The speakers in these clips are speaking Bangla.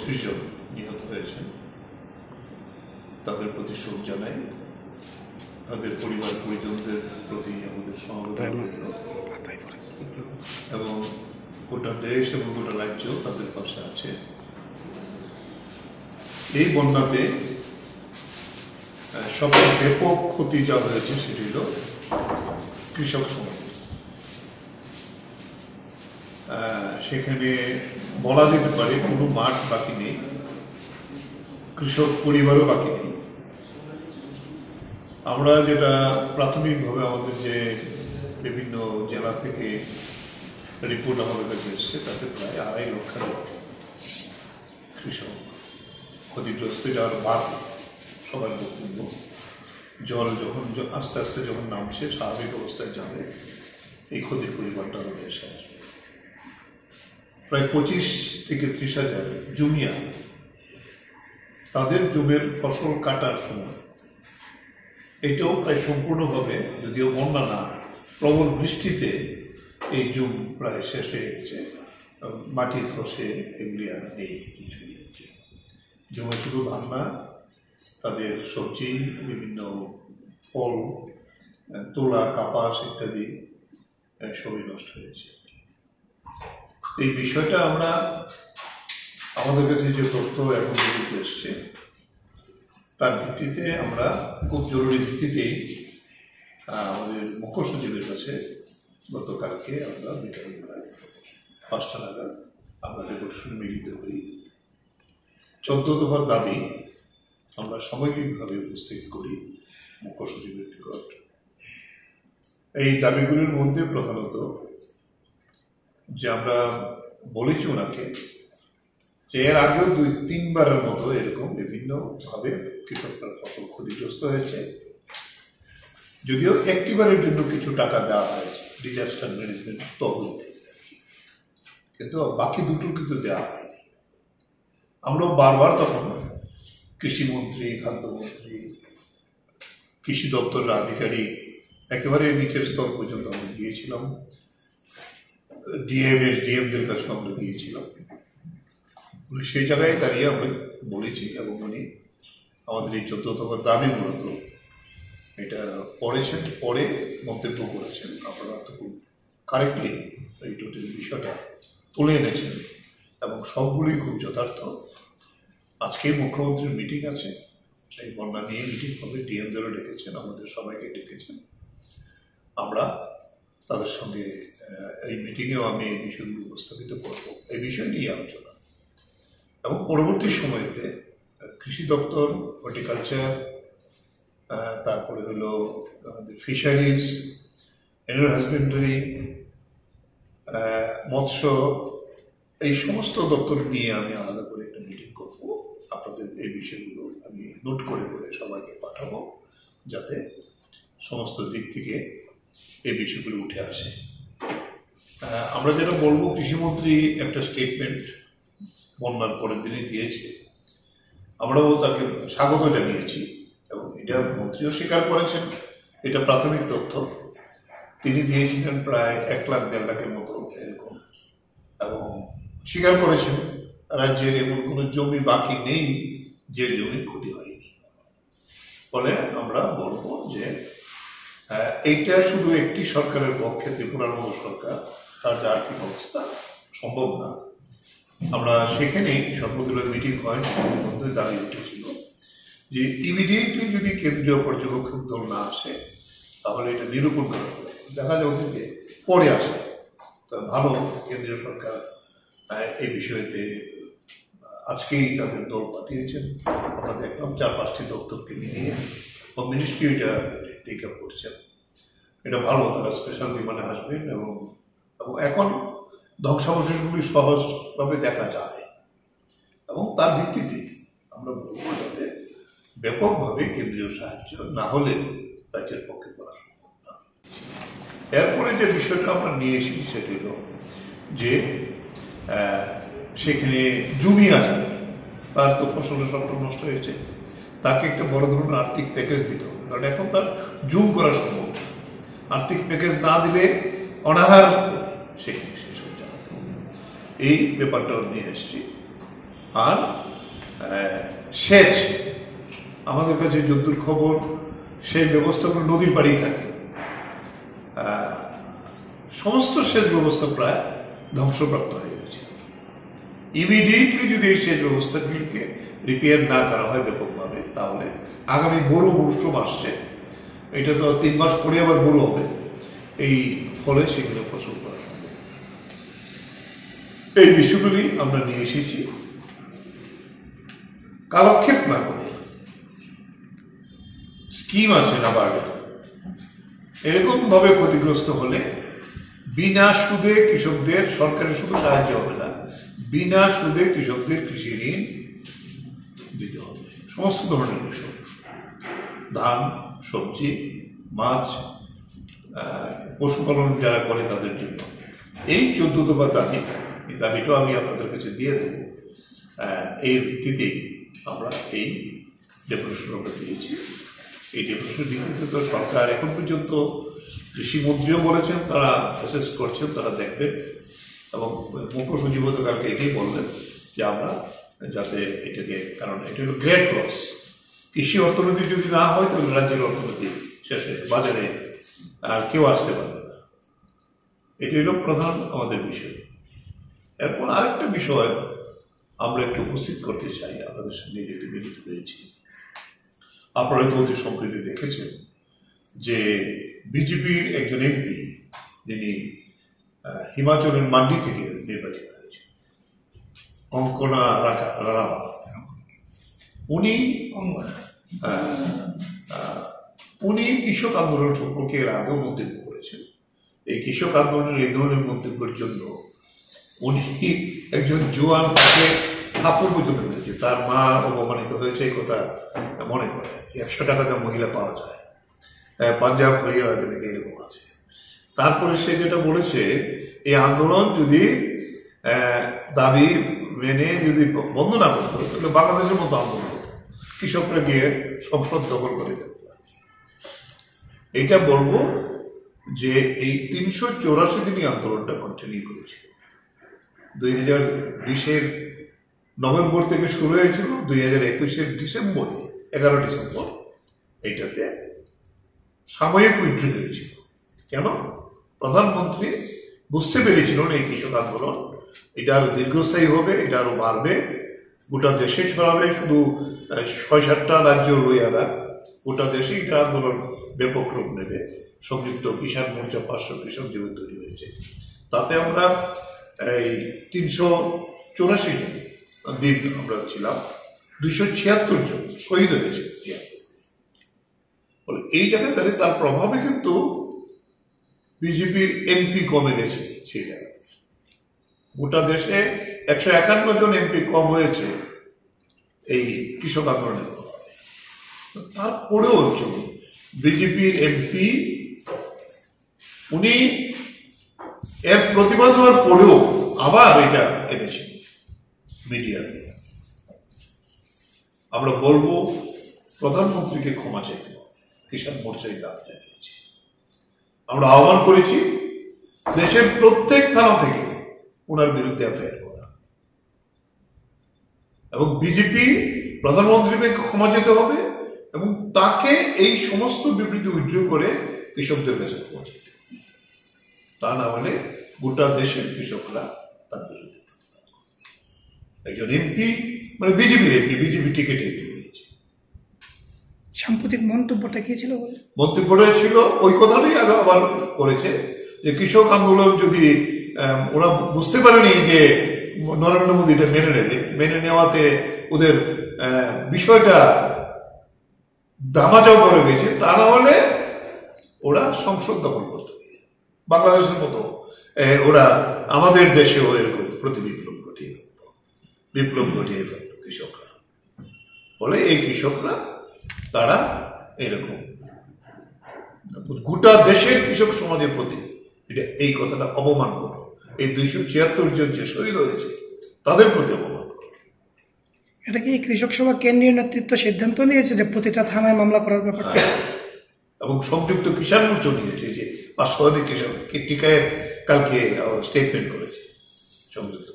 36 জন নিহত হয়েছেন, তাদের প্রতি শোক জানাই, তাদের পরিবার পরিজনদের প্রতি আমাদের সমবেদনা এবং গোটা দেশ এবং গোটা রাজ্য তাদের পাশে আছে। এই বন্যাতে সবচেয়ে ব্যাপক ক্ষতি যা হয়েছে সেটি হল কৃষক সমাজ। সেখানে বলা যেতে পারে কোনো মাঠ বাকি নেই, কৃষক পরিবারও বাকি নেই। আমরা যেটা প্রাথমিকভাবে আমাদের যে বিভিন্ন জেলা থেকে রিপোর্ট আমাদের কাছে এসছে, তাতে প্রায় 2.5 লক্ষ কৃষক ক্ষতিগ্রস্ত। যার বাদ সবার বক্তব্য, জল যখন আস্তে আস্তে যখন নামছে, স্বাভাবিক অবস্থায় যাবে, এই ক্ষতির পরিমাণটা আরো বেশি আসবে। প্রায় 25 থেকে 30 হাজার জমিয়া তাদের জমির ফসল কাটার সময়, এটাও প্রায় সম্পূর্ণভাবে, যদিও বন্যা না, প্রবল বৃষ্টিতে এই জুম প্রায় শেষ হয়ে গেছে। মাটির খসে এগুলি আর নেই, কিছুই জমে শুধু ধান না, তাদের সবজি, বিভিন্ন ফল, তোলা, কাপাস ইত্যাদি সবই নষ্ট হয়েছে। এই বিষয়টা আমরা আমাদের কাছে যে তথ্য এখন পর্যন্ত এসছে, তার ভিত্তিতে আমরা খুব জরুরি ভিত্তিতেই আমাদের মুখ্য সচিবের কাছে গতকালকে আমরা বিকালবেলায় 5টা নাগাদ আমরা ডেপুটেশন মিলিত হই। 14 দফার দাবি আমরা সামগ্রিকভাবে উপস্থিত করি মুখ্য সচিবের নিকট। এই দাবিগুলির মধ্যে প্রধানত যে আমরা বলেছি ওনাকে যে এর আগেও 2-3 বারের মতো এরকম বিভিন্নভাবে কৃষকরা ফসল ক্ষতিগ্রস্ত হয়েছে, যদিও একটিবারের জন্য কিছু টাকা দেওয়া হয়েছে ডিজাস্টার ম্যানেজমেন্ট তহবিল থেকে, কিন্তু বাকি দুটো কিন্তু দেওয়া হয়নি। আমরা বারবার তখন কৃষিমন্ত্রী, খাদ্যমন্ত্রী, কৃষি দপ্তরের আধিকারিক, একেবারে নিচের স্তর পর্যন্ত আমরা গিয়েছিলাম, ডিএমদের কাছে আমরা গিয়েছিলাম। সেই জায়গায় দাঁড়িয়ে আমরা বলেছি এবং উনি আমাদের এই 14 দফার দাবি মূলত এটা পড়েছেন, পরে মন্তব্য করেছেন। আপনারা তো খুব কারেক্টলি এই টোটাল বিষয়টা তুলে এনেছেন এবং সবগুলি খুব যথার্থ। আজকে মুখ্যমন্ত্রীর মিটিং আছে, সেই বন্যা নিয়ে মিটিং হবে, ডিএমদেরও ডেকেছেন, আমাদের সবাইকে ডেকেছেন। আমরা তাদের সঙ্গে এই মিটিংয়েও আমি এই বিষয়গুলো উপস্থাপিত করব, এই বিষয় নিয়ে আলোচনা। এবং পরবর্তী সময়তে কৃষি দপ্তর, হর্টিকালচার, তারপরে হলো আমাদের ফিশারিজ, অ্যানিমাল হাজবেন্ডারি, মৎস্য, এই সমস্ত দপ্তর নিয়ে আমি আলাদা করে একটা মিটিং করব। আপনাদের এই বিষয়গুলো আমি নোট করে করে সবাইকে পাঠাবো, যাতে সমস্ত দিক থেকে এই বিষয়গুলো উঠে আসে। আমরা যেটা বলবো, কৃষিমন্ত্রী একটা স্টেটমেন্ট বন্যার পরের দিনে দিয়েছে, আমরাও তাকে স্বাগত জানিয়েছি এবং এটা মন্ত্রীও স্বীকার করেছেন। এটা প্রাথমিক তথ্য তিনি দিয়েছিলেন প্রায় 1-1.5 লাখের মতো এরকম, এবং স্বীকার করেছেন রাজ্যের এমন কোনো জমি বাকি নেই যে জমি ক্ষতি হয়নি। ফলে আমরা বলবো যে এইটা শুধু একটি সরকারের পক্ষে, ত্রিপুরার মতো সরকার, তার যে আর্থিক অবস্থা সম্ভব না। আমরা সেখানেই সর্বদলীয় মিটিং হয়, সেখানের মধ্যে দাবি উঠেছিল যে ইমিডিয়েটলি যদি কেন্দ্রীয় পর্যবেক্ষক দল না আসে তাহলে এটা নিরূপণ করা হবে। দেখা যায় অতীতে পরে আসে, তো ভালো কেন্দ্রীয় সরকার এই বিষয়তে আজকেই তাদের দল পাঠিয়েছেন। আমরা দেখলাম 4-5টি দপ্তরকে নিয়ে মিনিস্ট্রি এটা টেক আপ করছেন। এটা ভালো, তারা স্পেশাল বিমানে আসবেন এবং এখন ধ্বংসাবশেষগুলি সহজভাবে দেখা যাবে এবং তার ভিত্তিতে আমরা বলবো যাতে ব্যাপকভাবে কেন্দ্রীয় সাহায্য না হলে রাজ্যের পক্ষে করা সম্ভব না। এরপরে যে বিষয়টা আমরা নিয়ে এসেছি সেটি হল যে সেখানে জমি আছে, তার তো ফসলের সবটা নষ্ট হয়েছে, তাকে একটা বড় ধরনের আর্থিক প্যাকেজ দিতে হবে, কারণ এখন তার জুম করা সম্ভব। আর্থিক প্যাকেজ না দিলে অনাহার সেখানে শেষ হয়ে যাবে। এই ব্যাপারটাও নিয়ে এসেছি আর সেচ, আমাদের কাছে যদ্দূর খবর সেই ব্যবস্থাগুলো নদীর পাড়েই থাকে। সমস্ত সেচ ব্যবস্থা প্রায় ধ্বংসপ্রাপ্ত হয়ে গেছে। ইমিডিয়েটলি যদি এই সেচ ব্যবস্থাগুলিকে রিপেয়ার না করা হয় ব্যাপকভাবে, তাহলে আগামী বড় মৌসুম আসছে, এটা তো 3 মাস পরে আবার বড় হবে, এই ফলে সেগুলো ফসল করা সম্ভব। এই বিষয়গুলি আমরা নিয়ে এসেছি। কালক্ষেপ না করে স্কিম আছে নাবার্ডের, এরকম ভাবে ক্ষতিগ্রস্ত হলে বিনা সুদে কৃষকদের, সরকারের শুধু সাহায্য হবে না, বিনা সুদে কৃষকদের কৃষি ঋণ দিতে হবে। সমস্ত ধরনের কৃষক, ধান, সবজি, মাছ, পশুপালন যারা করে তাদের জন্য এই 14 দফা দাবি, এই দাবিটাও আমি আপনাদের কাছে দিয়ে দেব। এর ভিত্তিতেই আমরা এই ডেপুটেশনটা দিয়েছি। এই ডেপুটেশনের ভিত্তিতে তো সরকার এখন পর্যন্ত, কৃষিমন্ত্রীও বলেছেন তারা অ্যাসেস করছেন, তারা দেখবেন, এবং মুখ্য সচিব কালকে এটাই বললেন যে আমরা যাতে এটাকে, কারণ এটা হলো গ্রেট লস, কৃষি অর্থনীতি যদি না হয় তাহলে রাজ্যের অর্থনীতি শেষ হয়ে, বাজারে আর কেউ আসতে পারবে না। এটি হলো প্রধান আমাদের বিষয়। এরপর আরেকটা বিষয় আমরা একটু উপস্থিত করতে চাই আপনাদের সঙ্গে, যেহেতু মিলিত হয়েছি। আপনারা তো অতি সম্প্রতি দেখেছেন যে বিজেপির একজন এমপি, যিনি হিমাচলের মান্ডি থেকে নির্বাচিত হয়েছে, কঙ্কনা রানাওয়াত, উনি কৃষক আন্দোলন সম্পর্কে এর আগেও মন্তব্য করেছেন। এই কৃষক আন্দোলনের এই ধরনের মন্তব্যের জন্য উনি একজন জোয়ান তাকে থাপ্পড় পর্যন্ত হয়েছে, তার মা অপমানিত হয়েছে এই কথা মনে করে। 100 টাকাতে মহিলা পাওয়া যায়, পাঞ্জাব হরিয়ানাতে নাকি এরকম আছে। তারপরে সে যেটা বলেছে, এই আন্দোলন যদি দাবি মেনে যদি বন্ধ না করতো তাহলে বাংলাদেশের মতো আন্দোলন হতো, কৃষকরা গিয়ে সংসদ দখল করে ফেলত। এটা বলবো যে এই 384 দিনই আন্দোলনটা কন্টিনিউ করেছিল। 2020-এর নভেম্বর থেকে শুরু হয়েছিল, 2021-এর ডিসেম্বরে, 11 ডিসেম্বর এইটাতে সাময়িক উইথড্র হয়েছিল। কেন? প্রধানমন্ত্রী বুঝতে পেরেছিলেন এই কৃষক আন্দোলন এটা আরো দীর্ঘস্থায়ী হবে, এটা আরো বাড়বে, গোটা দেশে ছড়াবে, শুধু 6-7টা রাজ্য লইয়া না, গোটা দেশে এটা আন্দোলন ব্যাপক রূপ নেবে। সংযুক্ত কিষাণ মোর্চা 500 কৃষক যেভাবে তৈরি হয়েছে, তাতে আমরা এই 384 জন দিন আমরা ছিলাম, 276 জন শহীদ হয়েছে। এই জায়গায় দাঁড়িয়ে তার প্রভাবে কিন্তু বিজেপির এমপি কমে গেছে। সেই জায়গাতে গোটা দেশে 151 জন এমপি কম হয়েছে এই কৃষক আন্দোলনের প্রভাবে। তারপরেও বিজেপির এমপি, উনি এর প্রতিবাদ হওয়ার পরেও আবার এটা এনেছেন মিডিয়াতে। আমরা বলবো প্রধানমন্ত্রীকে ক্ষমা চাইতে হবে, কিষাণ মোর্চায় দাবি জানিয়েছি। আমরা আহ্বান করেছি দেশের প্রত্যেক থানা থেকে ওনার বিরুদ্ধে এফআইআর করা, এবং বিজেপি প্রধানমন্ত্রীকে ক্ষমা চাইতে হবে এবং তাকে এই সমস্ত বিবৃতি উইথড্র করে কৃষকদের কাছে পৌঁছাতে হবে। তা না হলে গোটা দেশের কৃষকরা তার বিরুদ্ধে প্রতিবাদ করবে। একজন এমপি, মানে বিজেপির এমপি, বিজেপি টিকিট এমপি হয়েছে। সাম্প্রতিক মন্তব্যটা কি ছিল? মন্তব্যটা ছিল ওই কথাটাই আবার করেছে যে কৃষক আন্দোলন যদি ওরা বুঝতে পারেনি যে নরেন্দ্র মোদী এটা মেনে নেবে, মেনে নেওয়াতে ওদের বিষয়টা দামাচাও পড়ে গেছে, তা না হলে ওরা সংসদ দখল করতে হবে। বাংলাদেশের মতো ওরা আমাদের দেশেও এরকম প্রতি বিপ্লব ঘটিয়ে ফেলত কৃষকরা। বলে এই কৃষকরা তারা এরকম গোটা দেশের কৃষক সমাজের প্রতি এটা এই কথাটা অপমানকর। এই 276 জন যে শহীদ হয়েছে তাদের প্রতি অপমানকর। এটা কি কৃষক সভা কেন্দ্রীয় নেতৃত্ব সিদ্ধান্ত নিয়েছে যে প্রতিটা থানায় মামলা করার ব্যাপারটা? এবং সংযুক্ত কিষাণ মোর্চা নিয়েছে যে 500 অধিক কৃষক টিকায় কালকে স্টেটমেন্ট করেছে সংযুক্ত।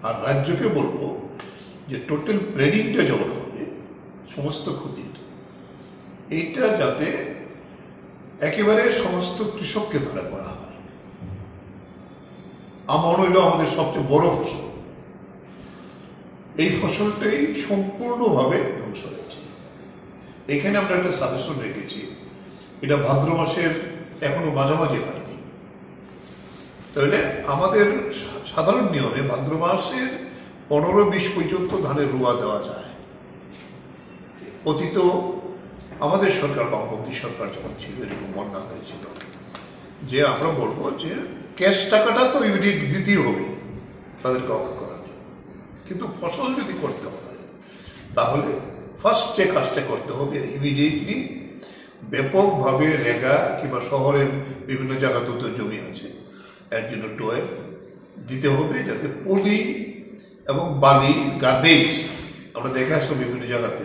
আর রাজ্যকে বলবো যে টোটাল প্ল্যানিংটা যখন হবে সমস্ত ক্ষতির, এইটা যাতে একেবারে সমস্ত কৃষককে ধরা করা হয়। আমন হইল আমাদের সবচেয়ে বড় ফসল, এই ফসলটাই সম্পূর্ণভাবে ধ্বংস হয়েছে। এখানে আমরা একটা সাজেশন রেখেছি, এটা ভাদ্র মাসের এখনো মাঝামাঝি হয়নি, তাহলে আমাদের সাধারণ নিয়মে ভাদ্র মাসের 15-20 পর্যন্ত ধানের রোয়া দেওয়া যায়। অতীত আমাদের সরকার, বামপন্থী সরকার যখন ছিল, এরকম বন্যা হয়েছিল যে আমরা বলবো যে ক্যাশ টাকাটা তো ইমিডিয়েট দিতেই হবে তাদেরকে রক্ষা করার জন্য, কিন্তু ফসল যদি করতে হয় তাহলে ফার্স্ট যে কাজটা করতে হবে ইমিডিয়েটলি ব্যাপকভাবে রেগা কিংবা শহরের বিভিন্ন জায়গাতেও তো জমি আছে, এর জন্য টোয়েব দিতে হবে, যাতে পলি এবং বালি গার্বেজ, আমরা দেখে আসলাম বিভিন্ন জায়গাতে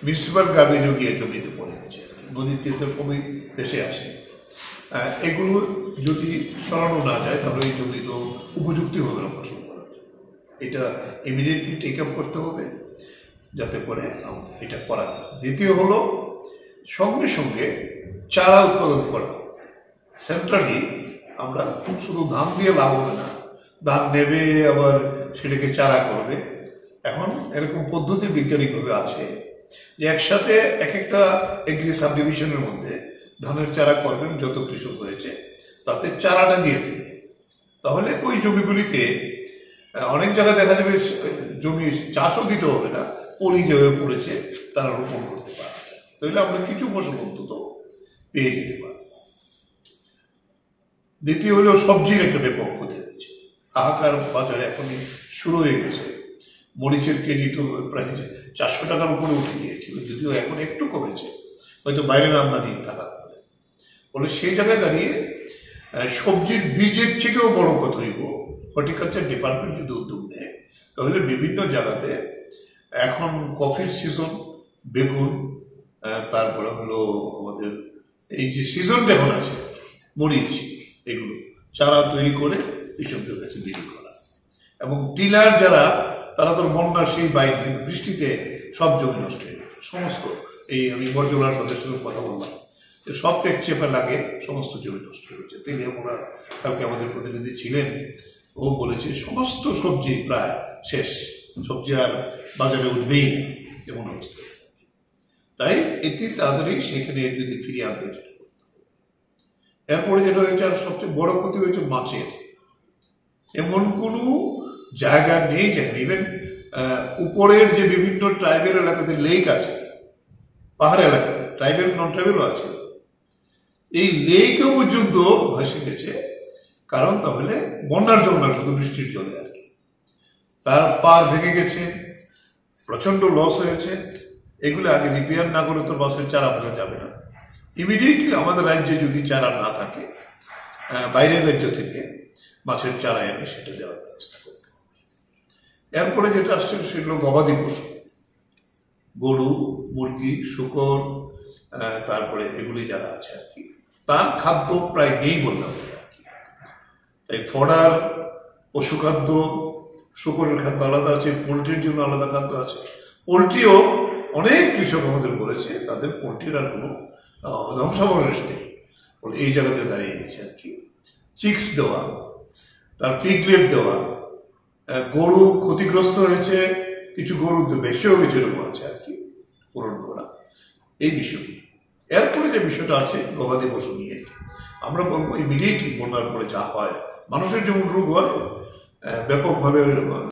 মিউনিসিপ্যাল গার্বেজও গিয়ে জমিতে পড়ে গেছে, নদীর তীরে সবই ভেসে আসে। এগুলো যদি সরানো না যায় তাহলে এই জমি তো উপযুক্ত হবে না ফসল করার জন্য। এটা ইমিডিয়েটলি টেক আপ করতে হবে যাতে করে এটা করা যায়। দ্বিতীয় হলো সঙ্গে সঙ্গে চারা উৎপাদন করা। সেন্ট্রালি আমরা শুধু ধান দিয়ে লাভ হবে না, ধান নেবে আবার সেটাকে চারা করবে। এখন এরকম পদ্ধতি বৈজ্ঞানিকভাবে আছে যে একসাথে এক একটা এগ্রি সাব ডিভিশনের মধ্যে ধানের চারা করবেন, যত কৃষক হয়েছে তাতে চারাটা দিয়ে দেবে। তাহলে ওই জমিগুলিতে অনেক জায়গায় দেখা যাবে জমি চাষও দিতে হবে না, পলি যেভাবে পড়েছে তারা রোপণ করতে পারবে, তাহলে আমরা কিছু ফসল অন্তত পেয়ে যেতে পারব। দ্বিতীয় হলো সবজির একটা ব্যাপক ক্ষতি হয়েছে, হাহাকার বাজারে এখনই শুরু হয়ে গেছে। মরিচের কেজি তো প্রায় 400 টাকার উপরে উঠে গিয়েছিল, যদিও এখন একটু কমেছে, হয়তো বাইরের আমদানি থাকার ফলে সেই জায়গায় দাঁড়িয়ে সবজির বীজের থেকেও বড় কথা হইব হর্টিকালচার ডিপার্টমেন্ট যদি উদ্যোগ নেয়, তাহলে বিভিন্ন জায়গাতে এখন কফির সিজন, বেগুন, তারপরে হলো আমাদের এই যে সিজন যখন আছে মরিচ, এগুলো চারা তৈরি করে কৃষকদের কাছে বিক্রি করা। এবং টিলার যারা, তারা তো বন্যা সেই বাইরে, কিন্তু বৃষ্টিতে সব জমি নষ্ট হয়ে গেছে সমস্ত। এই আমি বর্জলার তাদের সঙ্গে কথা বললাম, সব টেক চেপে লাগে, সমস্ত জমি নষ্ট হয়ে গেছে। তেলিয়ামোড়া কালকে আমাদের প্রতিনিধি ছিলেন, ও বলেছে সমস্ত সবজি প্রায় শেষ, সবজি আর বাজারে উঠবেই না এমন অবস্থা। তাই এটি তাড়াতাড়ি সেখানে যদি ফিরিয়ে আনতে, এরপরে যেটা হয়েছে আর সবচেয়ে বড় ক্ষতি হয়েছে মাছের। এমন কোনো জায়গা নেই যেখানে ইভেন উপরের যে বিভিন্ন ট্রাইবেল এলাকাতে লেক আছে, পাহাড় এলাকাতে ট্রাইবেল নন ট্রাইবেলও আছে, এই লেকও পর্যন্ত ভাসে গেছে। কারণ তাহলে বন্যার জন্য না, শুধু বৃষ্টির জলে আর কি, তার পার ভেঙে গেছে, প্রচন্ড লস হয়েছে। এগুলো আগে রিপেয়ার না করে তো মাছের চারা ফেলা যাবে না। ইমিডিয়েটলি আমাদের রাজ্যে যদি চারা না থাকে, বাইরের রাজ্য থেকে মাছের চারা এনে সেটা দেওয়ার ব্যবস্থা করতে হবে। এরপরে যেটা আসছে সেগুলো গবাদি পশু, গরু, মুরগি, শূকর, তারপরে এগুলি যারা আছে আর কি, তার খাদ্য প্রায় নেই বললাম আর কি। তাই ফডার, পশু খাদ্য, শূকরের খাদ্য আলাদা আছে, পোলট্রির জন্য আলাদা খাদ্য আছে। পোলট্রিও অনেক কৃষক আমাদের বলেছে তাদের পোলট্রির আর কোনো ধ্বংসাবশেষ নেই, এই জায়গাতে দাঁড়িয়ে গেছে আর কি। চিক্স দেওয়া, তার পিগলেট দেওয়া, গরু ক্ষতিগ্রস্ত হয়েছে, কিছু গরু বেশিও কিছু এরকম আছে আর কি, পূরণ করা এই বিষয়। এরপরে যে বিষয়টা আছে গবাদি পশু নিয়ে, আমরা বলবো ইমিডিয়েটলি বন্যার পরে যা হয়, মানুষের যেমন রোগ হয় ব্যাপকভাবে